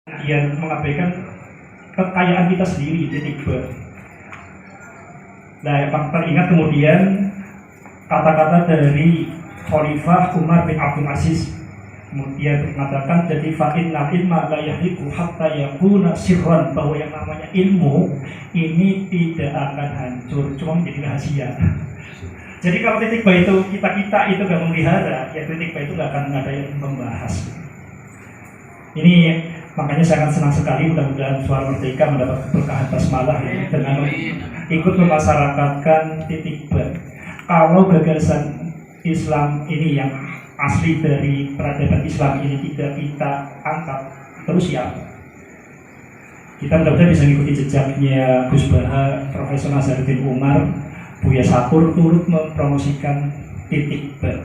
Kemudian mengabaikan kekayaan kita sendiri, titik ber. Nah, yang teringat kemudian kata-kata dari Khalifah Umar bin Abdul Aziz, kemudian mengatakan jadi fa'inna ilma la yahliku hatta yakuna sirran, bahwa yang namanya ilmu ini tidak akan hancur, cuma menjadi rahasia. Jadi kalau titik ber itu kita itu gak memelihara, ya titik ber itu gak akan ada yang membahas. Ini makanya saya akan senang sekali, mudah-mudahan Suara Merdeka mendapat keberkahan basmalah ya, dengan ikut memasyarakatkan titik ber. Kalau gagasan Islam ini yang asli dari peradaban Islam ini tidak kita angkat, terus ya kita mudah-mudahan bisa mengikuti jejaknya Gus Baha, Profesor Nazarudin Umar, Buya Sakur turut mempromosikan titik ber.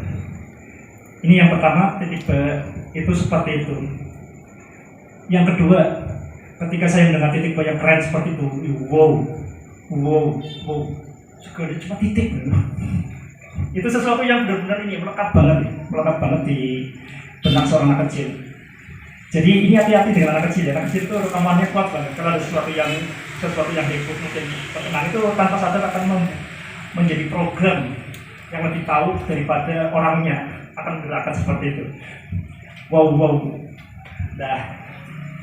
Ini yang pertama, titik ber itu seperti itu. Yang kedua, ketika saya mendengar titik ber yang keren seperti itu, wow, segala cuma titik. Itu sesuatu yang benar-benar ini melekat banget di benak seorang anak kecil. Jadi ini hati-hati dengan anak kecil ya. Anak kecil itu rekamannya kuat banget. Kalau ada sesuatu yang heboh mungkin terkenal itu tanpa sadar akan menjadi program yang lebih tahu daripada orangnya, akan bergerakan seperti itu. Wow. Nah,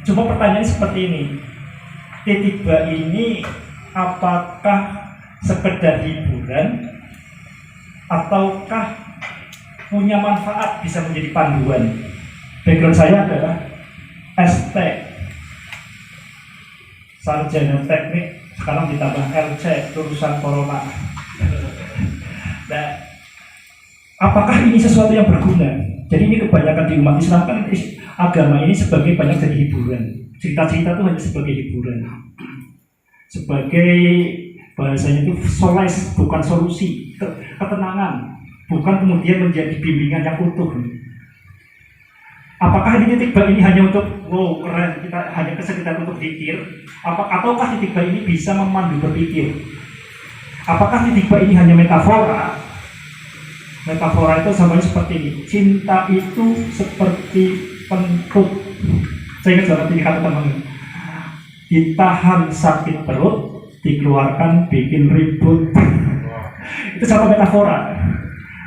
coba pertanyaannya seperti ini. Titik ber ini apakah sekedar hiburan ataukah punya manfaat, bisa menjadi panduan? Background saya adalah ST, Sarjana Teknik, sekarang ditambah LC, lulusan Corona. Nah, apakah ini sesuatu yang berguna? Jadi ini kebanyakan di umat Islam kan agama ini sebagai banyak jadi hiburan. Cerita-cerita itu hanya sebagai hiburan, sebagai bahasanya itu solace, bukan solusi, ketenangan, bukan kemudian menjadi bimbingan yang utuh. Apakah di titik ber ini hanya untuk wow keren, kita hanya sekedar untuk pikir, ataukah titik ber ini bisa memandu berpikir? Apakah titik ber ini hanya metafora? Metafora itu sampai seperti ini. Cinta itu seperti kentut. Saya ingat banget ini kata teman. Ditahan sakit perut, dikeluarkan bikin ribut. Itu satu metafora.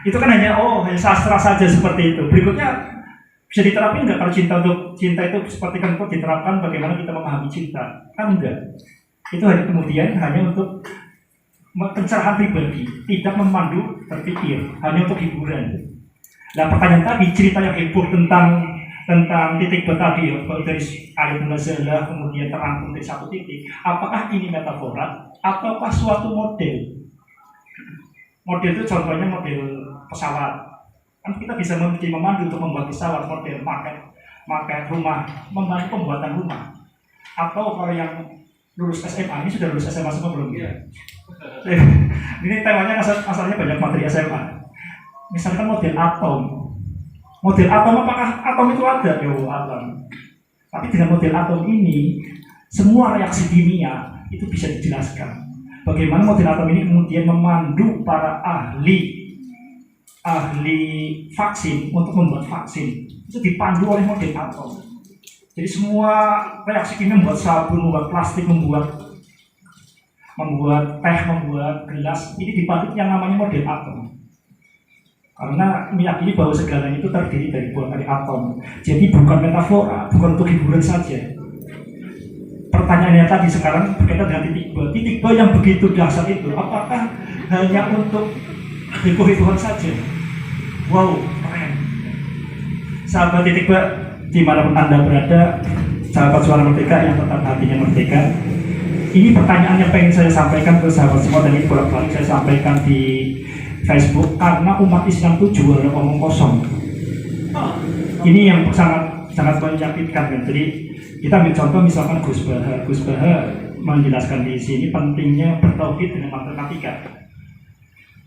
Itu kan hanya sastra saja seperti itu. Berikutnya bisa diterapin nggak kalau cinta itu seperti kentut diterapkan, bagaimana kita memahami cinta? Kan enggak. Itu kemudian hanya untuk pencerahan pribadi, tidak memandu berpikir, hanya untuk hiburan. Nah, pertanyaan tadi, cerita yang heboh tentang titik ber tadi, dari ayat munazalah kemudian terangkum dari satu titik, apakah ini metafora ataukah suatu model? Model itu contohnya model pesawat. Kan kita bisa memandu untuk membuat pesawat, model pakai rumah, membantu pembuatan rumah. Atau kalau yang lulus SMA, ini sudah lulus SMA semua belum? Iya. Ini temanya asalnya banyak materi SMA. Misalkan model atom. Model atom, apakah atom itu ada? Ya atom. Tapi dengan model atom ini, semua reaksi kimia itu bisa dijelaskan. Bagaimana model atom ini kemudian memandu para ahli vaksin untuk membuat vaksin. Itu dipandu oleh model atom. Jadi semua reaksi kimia, membuat sabun, membuat plastik, membuat teh, membuat gelas, ini dipandu yang namanya model atom. Karena meyakini bahwa segalanya itu terdiri dari atom. Jadi bukan metafora, bukan untuk hiburan saja. Pertanyaannya tadi sekarang berkaitan dengan titik ber yang begitu dahsyat itu, apakah hanya untuk heboh-hebohan saja? Wow, keren. Sahabat titik ber, dimanapun Anda berada, sahabat Suara Merdeka yang tetap hatinya merdeka, ini pertanyaan yang pengen saya sampaikan ke sahabat semua, dan ini bolak-balik saya sampaikan di Facebook, karena umat Islam itu jual omong kosong. Ini yang sangat menyakitkan kan. Jadi kita ambil contoh misalkan Gus Baha menjelaskan di sini pentingnya bertauhid dengan matematika.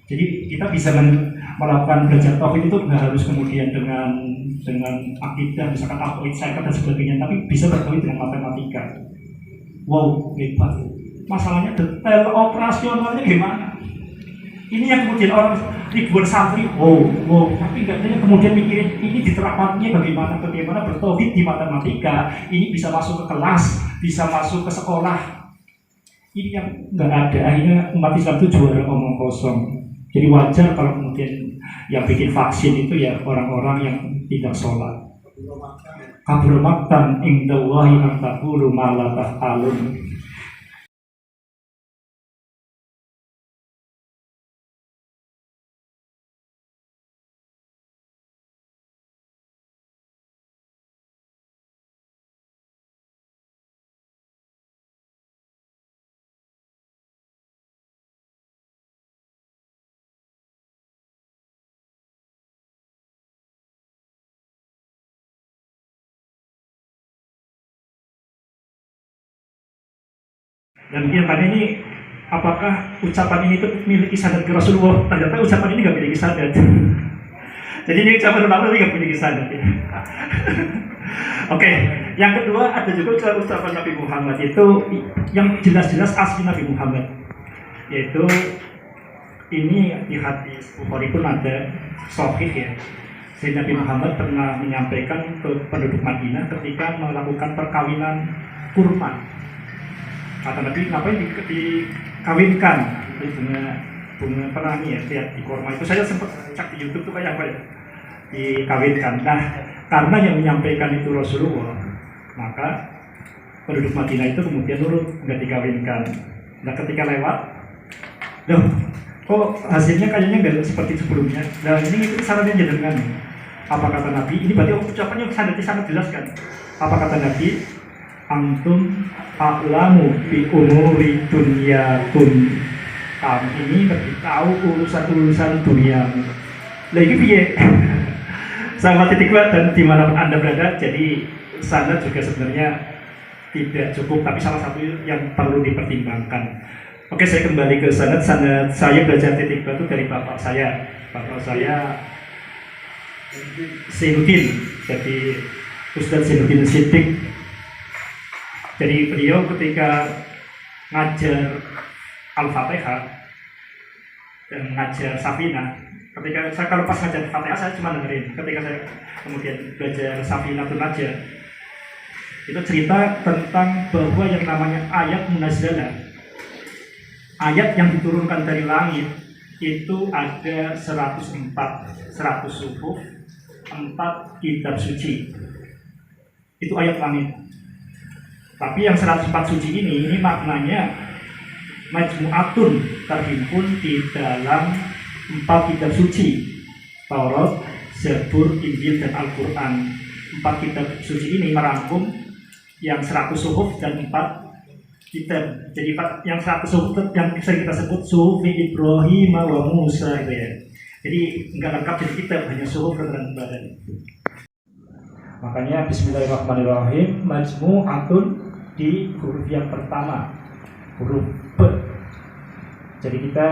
Jadi kita bisa melakukan belajar tauhid itu nggak harus kemudian dengan akidah, misalkan tauhid syariat dan sebagainya, tapi bisa bertauhid dengan matematika. Wow, hebat. Masalahnya detail operasionalnya gimana? Ini yang kemudian orang ribuan santri, tapi nggak ada yang kemudian mikirin ini diterapkannya bagaimana bertauhid di matematika, ini bisa masuk ke kelas, bisa masuk ke sekolah. Ini yang nggak ada, akhirnya umat Islam itu juara omong kosong. Jadi wajar kalau kemudian yang bikin vaksin itu ya orang-orang yang tidak sholat. Kabur maktan indallahi an taqulu ma la taf'alun. Dan kemudian ini, apakah ucapan ini itu memiliki sanad ke Rasulullah? Ternyata ucapan ini nggak memiliki sanad. Jadi ini ucapan ulama tapi nggak memiliki sanad. Oke, yang kedua ada juga ucapan Nabi Muhammad itu yang jelas-jelas asli Nabi Muhammad, yaitu ini di hadis Bukhari pun ada sahih ya. Sayyidina Nabi Muhammad pernah menyampaikan ke penduduk Madinah ketika melakukan perkawinan kurma. Kata Nabi, ngapain dikawinkan? Itu bunga apa ya, lihat di kurma itu. Saya sempat cek di YouTube tuh kayak apa ya, dikawinkan. Nah, karena yang menyampaikan itu Rasulullah, maka penduduk Madinah itu kemudian nurut, nggak dikawinkan. Nah, ketika lewat, loh, kok hasilnya kayaknya nggak seperti sebelumnya. Nah, ini itu sarannya jenengan. Apa kata Nabi? Ini berarti ucapannya sangat jelaskan. Apa kata Nabi? Antum a'lamu bi umuri dunyakum. Kamu ini lebih tahu urusan duniamu. Lagi piye? Sama titik dan dimanapun Anda berada. Jadi sana juga sebenarnya tidak cukup, tapi salah satu yang perlu dipertimbangkan. Oke, saya kembali ke sanad. Saya belajar titik itu dari bapak saya. Bapak saya Zainuddin, jadi Ustadz Zainuddin Siddiq. Jadi beliau ketika ngajar Al-Fatihah dan ngajar Safinah, ketika saya kalau pas ngajar Al-Fatihah saya cuma dengerin. Ketika saya kemudian belajar Safinah itu ngajar, itu cerita tentang bahwa yang namanya ayat munazzalah, ayat yang diturunkan dari langit itu ada 104 suhuf, 4 kitab suci. Itu ayat langit. Tapi yang 104 suci ini maknanya majmu'atun, terhimpun di dalam 4 kitab suci, Taurat, Zabur, Injil, dan Al-Quran. 4 kitab suci ini merangkum yang 100 suhuf dan 4 kitab. Jadi yang 100 suhuf yang bisa kita sebut suhuf Ibrahim wa Musa itu ya. Jadi enggak lengkap jadi kitab, hanya suhuf dan badan. Makanya Bismillahirrahmanirrahim, majmu'atun di huruf yang pertama, huruf B. Jadi kita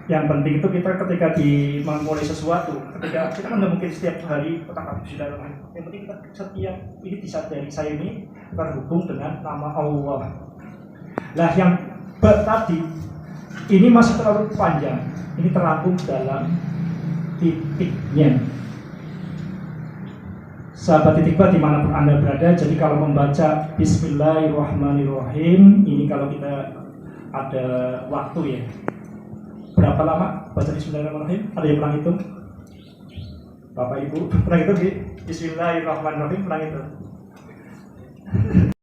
yang penting itu kita ketika memulai sesuatu, ketika kita kan nggak mungkin setiap hari kata Bismillahirrahmanirrahim. Yang penting kita setiap ini disadari, saya ini terhubung dengan nama Allah. Lah yang B tadi ini masih terlalu panjang, ini terangkum dalam titiknya. Sahabat titik ba dimanapun Anda berada, jadi kalau membaca Bismillahirrahmanirrahim, ini kalau kita ada waktu ya, berapa lama baca Bismillahirrahmanirrahim? Ada yang pernah hitung? Bapak Ibu pernah hitung di Bismillahirrahmanirrahim, pernah hitung?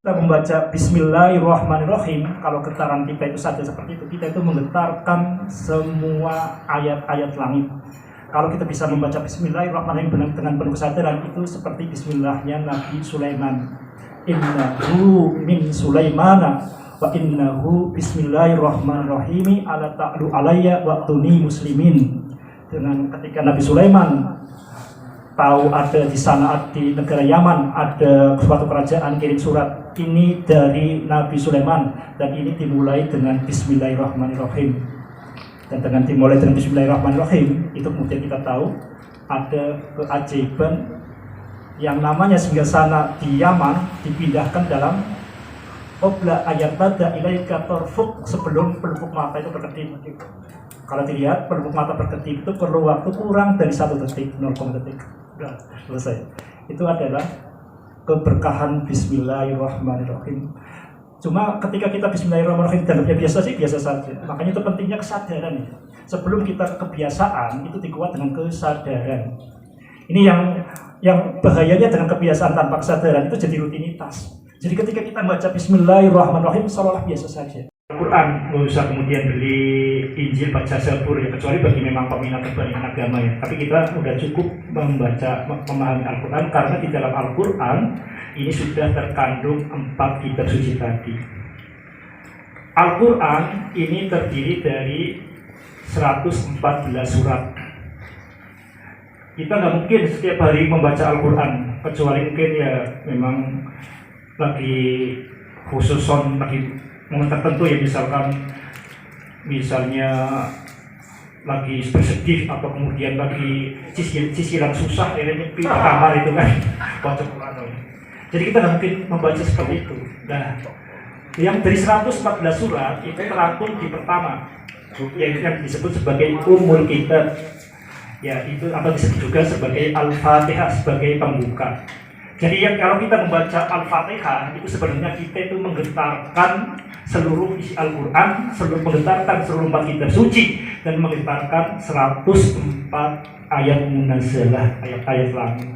Kita membaca Bismillahirrahmanirrahim, kalau getaran kita itu saja seperti itu, kita itu menggetarkan semua ayat-ayat langit. Kalau kita bisa membaca Bismillahirrahmanirrahim dengan penuh kesadaran, itu seperti Bismillahnya Nabi Sulaiman. Innahu min Sulaimana wa innahu Bismillahirrahmanirrahim ala ta'lu alayya wa tuni muslimin. Dengan ketika Nabi Sulaiman tahu ada di sana di negara Yaman ada suatu kerajaan kirim surat ini dari Nabi Sulaiman dan ini dimulai dengan Bismillahirrahmanirrahim. Dan dengan dimulai dengan Bismillahirrahmanirrahim, itu kemudian kita tahu ada keajaiban yang namanya singgasana di Yaman dipindahkan dalam qabla ayat tada ilaika tarfuk, sebelum pelupuk mata itu berkedip. Kalau dilihat pelupuk mata berkedip itu perlu waktu kurang dari 1 detik, 0, detik. Sudah selesai. Itu adalah keberkahan Bismillahirrahmanirrahim. Cuma ketika kita Bismillahirrahmanirrahim dalamnya biasa saja. Makanya itu pentingnya kesadaran. Sebelum kita kebiasaan itu dikuat dengan kesadaran. Ini yang bahayanya dengan kebiasaan tanpa kesadaran itu jadi rutinitas. Jadi ketika kita baca Bismillahirrahmanirrahim seolah biasa saja. Al-Quran nggak usah kemudian beli Injil baca Zabur ya, kecuali bagi memang peminat kebanyakan agama ya. Tapi kita udah cukup memahami Al-Quran karena di dalam Al-Quran ini sudah terkandung 4 kitab suci tadi. Al-Quran ini terdiri dari 114 surat. Kita nggak mungkin setiap hari membaca Al-Quran, kecuali mungkin ya memang lagi khususon lagi momen tertentu ya, misalnya lagi bersedih atau kemudian lagi cicilan susah akhirnya di kamar itu kan baca Quran. Jadi kita nggak mungkin membaca seperti itu. Nah, yang dari 114 surat itu terangkum di pertama yang disebut sebagai Ummul Kitab, ya itu atau disebut juga sebagai Al-Fatihah, sebagai pembuka. Jadi kalau kita membaca Al-Fatihah itu sebenarnya kita itu menggetarkan seluruh isi Al-Quran, menggetarkan seluruh 4 kitab suci dan menggetarkan 104 ayat munazzalah, ayat-ayat langit.